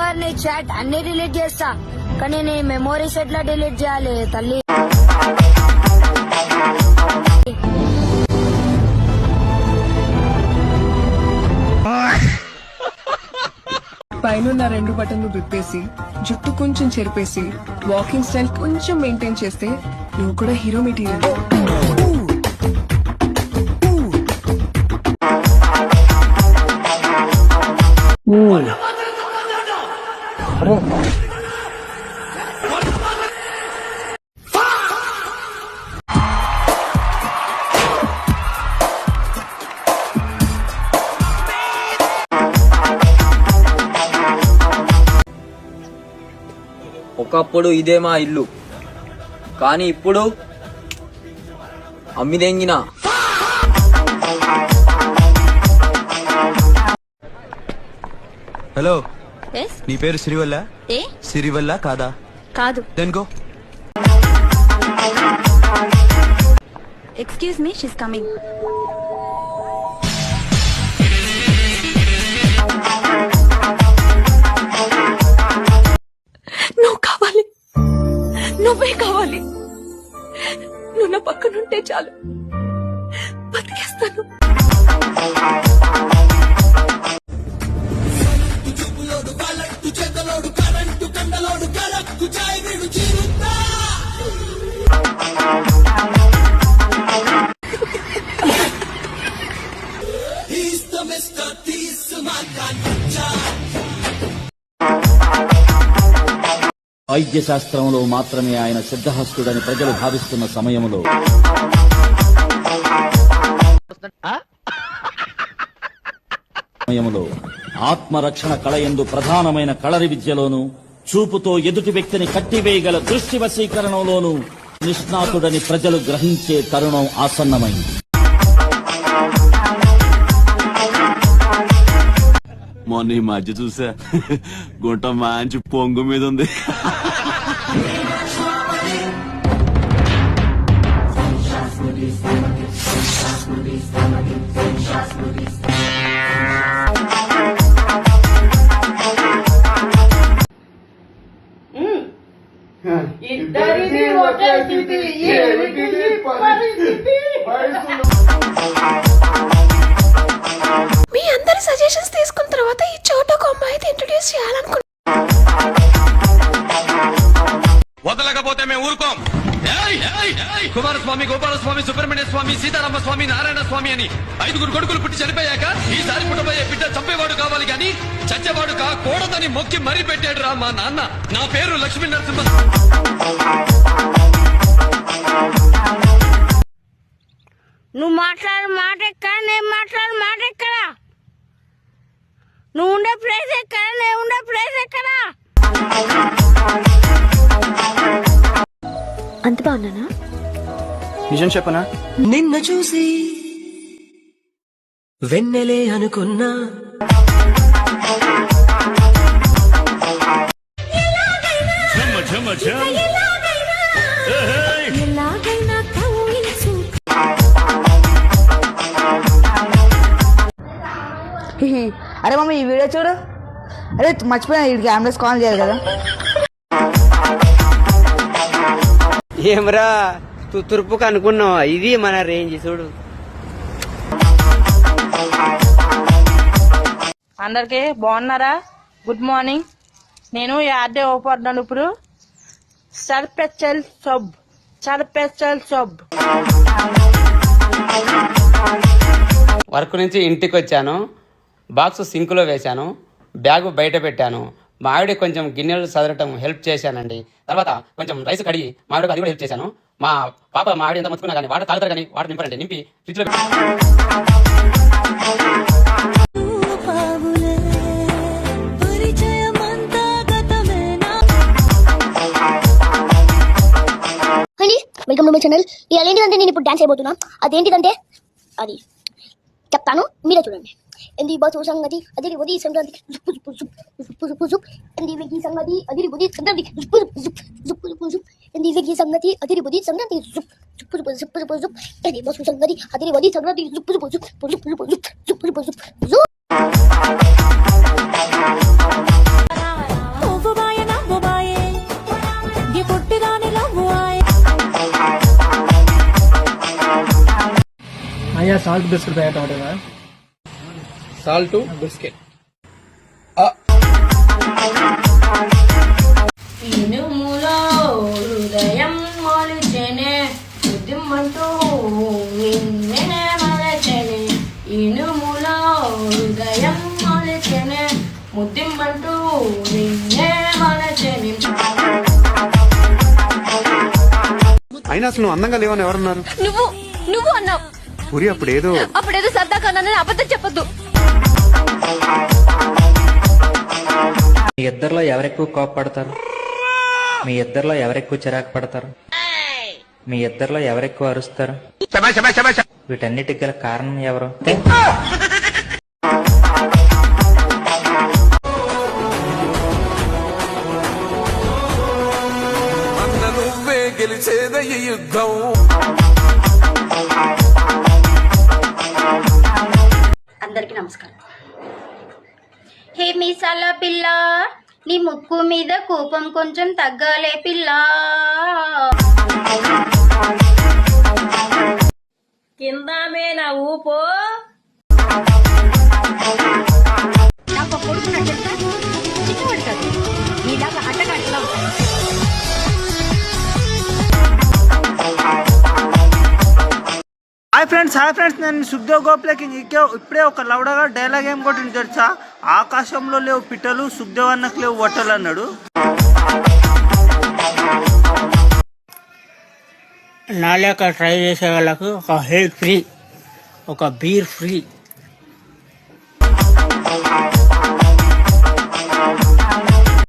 Number నీ chat అన్ని delete చేస్తా, కానీ నీ మెమోరీస్ ఎట్లా డిలీట్ చేయాలి తల్లి? పైన 2 బటన్లు విప్పేసి జుట్టు కొంచెం చెరిపేసి వాకింగ్ స్టైల్ కొంచెం మెయింటైన్ చేస్తే నువ్వు కూడా హీరో మెటీరియల్. ఒకప్పుడు ఇదే మా ఇల్లు, కానీ ఇప్పుడు అమ్మిదెంగిన. హలో, నీ పేరు సిరివల్ల? సిరివల్ల కాదా? కాదు. Then go. Excuse me, she's coming. నువ్వు కావాలి, నువ్వే కావాలి. నువ్వు నా పక్కనుంటే చాలు, బతికేస్తాను. వైద్య శాస్త్రంలో మాత్రమే ఆయన సిద్ధహస్తుడని ప్రజలు భావిస్తున్న సమయంలో ఆత్మరక్షణ కళయందు ప్రధానమైన కళరి విద్యలోనూ, చూపుతో ఎదుటి వ్యక్తిని కట్టివేయగల దృష్టి వశీకరణలోనూ నిష్ణాతుడని ప్రజలు గ్రహించే తరుణం ఆసన్నమైంది. మొన్న ఈ మధ్య చూసా, గుంట మంచి పొంగు మీద ఉంది. ఇద్దరిది ఒకే స్థితి, ఏమిటిది పరిస్థితి? మీ అందరి సజెషన్స్ తీసుకున్న తర్వాత ఈ చోట ఒక అమ్మాయితో ఇంట్రొడ్యూస్ చేయాలనుకున్నా. వదలకపోతే మేము ఊరుకోం. కుమారస్వామి, గోపాలస్వామి, సుబ్రహ్మణ్య స్వామి, సీతారామ స్వామి, నారాయణ స్వామి అని 5 కొడుకులు పుట్టి చనిపోయాక ఈసారి పుట్టబోయే బిడ్డ చంపేవాడు కావాలి గాని చచ్చేవాడు కూడదని మొక్కి మరీ పెట్టాడు రా మా నాన్న. నా పేరు లక్ష్మీ నరసింహ. నువ్వు మాట్లాడు మాట ఎక్కడ, నేను మాట్లాడు మాట ఎక్కడ? నువ్వు ఉండే ప్లేస్ ఎక్కడ, నేను ఉండే ప్లేస్ ఎక్కడ? అంత బాగున్నానా? నిజం చెప్పనా? నిన్న చూసి వెన్నెలే అనుకున్నా, అరే మమ్మీ ఈ వీడియో చూడు. అరే మర్చిపోయినా, వీడికి అంబులెన్స్ కాల్ చేయాలి కదా. ఏమరా తుర్పుకు అనుకున్నావా? ఇది మన రేంజ్ చూడు. అందరికి బాగున్నారా? Good morning. నేను యాదే ఓపడ్డాను. ఇప్పుడు సర్పెచల్ సబ్ వర్క్ నుంచి ఇంటికి వచ్చాను. బాక్స్ సింకులో వేశాను, బ్యాగ్ బయట పెట్టాను. మా ఆవిడ కొంచెం గిన్నెలు చదవటం హెల్ప్ చేశానండి. తర్వాత కొంచెం రైస్ కడిగి మా ఆవిడకి అది కూడా హెల్ప్ చేశాను. మా పాప మా ఆవిడ ఎంత మొత్తుకున్నా కానీ వాటర్ తాగుతారు కానీ వాటర్ నింపండి, నింపి ఫ్రిడ్జ్లో వెల్కమ్ టు మై ఛానల్. ఇలా ఏంటిదంటే నేను ఇప్పుడు డాన్స్ అయిపోతున్నా. అదేంటిదంటే అది చెప్తాను, మీరే చూడండి. ఎంది బసు సంగతి అదిరి బుది సంగతి జుప్పు జుప్పు జుప్పు జుప్పు జుప్. ఎంది వెగి సంగతి అదిరి బుది సంగతి జుప్పు జుప్పు జుప్పు జుప్పు జుప్. ఎంది వెగి సంగతి అదిరి బుది సంగతి జుప్ జుప్పు జుప్పు జుప్పు జుప్పు జుప్. ఎంది బసు సంగతి అదిరి బుది సంగతి జుప్పు జుప్పు జుప్పు జుప్పు జుప్పు జుప్పు జుప్పు జుప్పు జుప్. అయ్యా సాల్ట్ బిస్కెట్ ప్యాకెట్ ఒకటి సాల్ట్ బిస్కెట్. ఇనుములో హృదయం మొలిచెనే ఉద్యమంటూ నిన్నే మలచెనే. ఇనుములో హృదయం మొలిచెనే ముద్దిమ్మంటూ నిన్నే మలచెనే. అయినా అసలు నువ్వు అందంగా లేవని ఎవరన్నారు? నువ్వు అన్నావు. పురి అప్పుడేదో సరదా కన్నా అబద్ధం చెప్పొద్దు. మీ ఇద్దరిలో ఎవరెక్కువ కోపపడతారు? మీ ఇద్దరిలో ఎవరెక్కువ చిరాకు పడతారు? మీ ఇద్దరిలో ఎవరెక్కువ అరుస్తారు? వీటన్నిటికి గల కారణం ఎవరు? నువ్వే గెలిచేద ఈ యుద్ధం. అందరికీ నమస్కారం. హే మీసాల పిల్ల, నీ ముక్కు మీద కోపం కొంచెం తగ్గాలే పిల్ల. కిందమే నా ఊపో. నాకు కొడుకున్నట్టు చిన్నవాడు కాదు, నీలాగా అట్టగాట్లా ఉంటాడు. హాయ్ ఫ్రెండ్స్, నేను సుఖ్దేవ్ గోప్లకి ఇప్పుడే ఒక లౌడగా డైలాగ్ ఏం కొట్టింది తెలుసా? ఆకాశంలో లేవు పిట్టలు, సుఖ్దేవ్ అన్నకు లేవు వట్టలు అన్నాడు. నా లేక ట్రై చేసే వాళ్ళకు ఒక హెల్త్ ఫ్రీ, ఒక బీర్ ఫ్రీ.